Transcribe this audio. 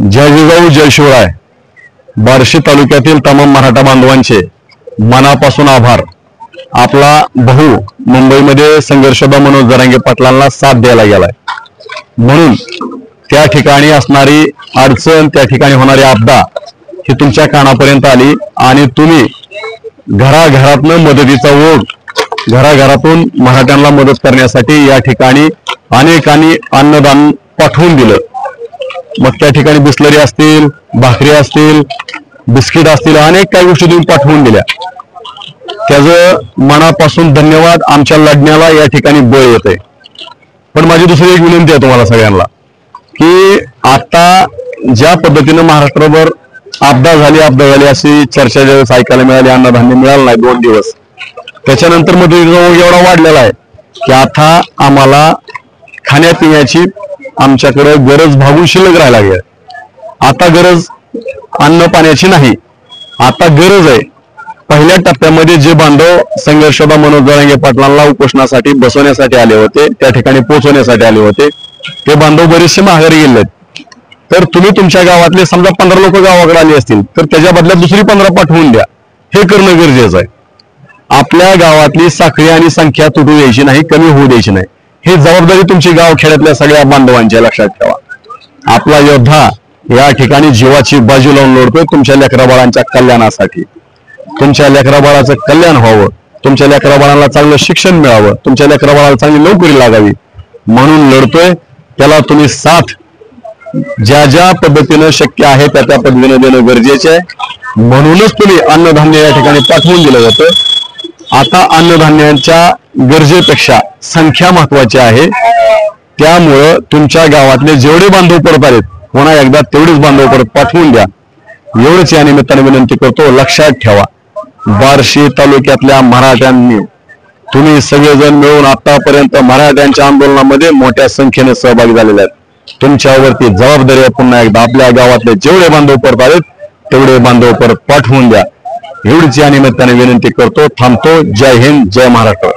जय जिजाऊ जय शिवराय। बार्शी तालुक्यातील तमाम मराठा बांधवांचे मनापासून आभार। आपला भाऊ मुंबईमध्ये संघर्षदा मनोज जरांगे पाटलांना साथ द्यायला गेलाय, म्हणून त्या ठिकाणी असणारी अडचण, त्या ठिकाणी होणारी आपदा ही तुमच्या कानापर्यंत आली आणि तुम्ही घराघरातून मदतीचा ओघ, घराघरातून मराठ्यांना मदत करण्यासाठी या ठिकाणी अनेकांनी अन्नदान पाठवून दिलं। मग त्या ठिकाणी बिस्लरी असतील, भाकरी असतील, बिस्किट असतील, अनेक काही गोष्टी तुम्ही पाठवून दिल्या। त्याचं मनापासून धन्यवाद। आमच्या लढण्याला या ठिकाणी बळ येते। पण माझी दुसरी एक विनंती आहे तुम्हाला सगळ्यांना की आता ज्या पद्धतीने महाराष्ट्रभर आपदा झाली अशी चर्चा ज्यावेळेस ऐकायला मिळाली, अन्नधान्य मिळालं नाही 2 दिवस, त्याच्यानंतर मदतीचा ओघ एवढा वाढलेला आहे की आता आम्हाला खाण्यापिण्याची आमच्याकडे गरज भागून शिल्लक राहायला लागली। आता गरज अन्न पाण्याची नाही, आता गरज आहे पहिल्या टप्प्यामध्ये जे बांधव संघर्षदा मनोज जरांगे पाटलांना उपोषणासाठी बसवण्यासाठी आले होते, त्या ठिकाणी पोहोचवण्यासाठी आले होते, ते बांधव बरेचसे माघारी गेलेत। तर तुम्ही तुमच्या गावातले समजा 15 लोक गावाकडे आले असतील तर त्याच्या बदल्यात दुसरी 15 पाठवून द्या। हे करणं गरजेचं आहे। आपल्या गावातली साखळी आणि संख्या तुटू द्यायची नाही, कमी होऊ द्यायची नाही। ही जबाबदारी तुमची गावखेड्यातल्या सगळ्या बांधवांची लक्षात ठेवा। आपला योद्धा या ठिकाणी जीवाची बाजू लावून लढतोय तुमच्या लेकराबाळांच्या कल्याणासाठी। तुमच्या लेकराबाळाचं कल्याण व्हावं, तुमच्या लेकराबाळांना चांगलं शिक्षण मिळावं, तुमच्या लेकराबाळाला चांगली नोकरी लागावी म्हणून लढतोय। त्याला तुम्ही साथ ज्या ज्या पद्धतीनं शक्य आहे त्या त्या पद्धतीने देणं गरजेचे आहे। म्हणूनच तुम्ही अन्नधान्य या ठिकाणी पाठवून दिलं जातं। आता अन्नधान्यांच्या गरजेपेक्षा संख्या महत्वाची आहे। त्यामुळं तुमच्या गावातले जेवढे बांधव परत आलेत पुन्हा एकदा तेवढेच बांधव परत पाठवून द्या, एवढंच या निमित्ताने विनंती करतो। लक्षात ठेवा, बार्शी तालुक्यातल्या मराठ्यांनी तुम्ही सगळेजण मिळून आतापर्यंत मराठ्यांच्या आंदोलनामध्ये मोठ्या संख्येने सहभागी झालेले आहेत। तुमच्यावरती जबाबदारी आहे पुन्हा एकदा आपल्या गावातले जेवढे बांधव परत आलेत तेवढे बांधव परत पाठवून द्या, एवढीच या निमित्ताने विनंती करतो। थांबतो। जय हिंद, जय महाराष्ट्र।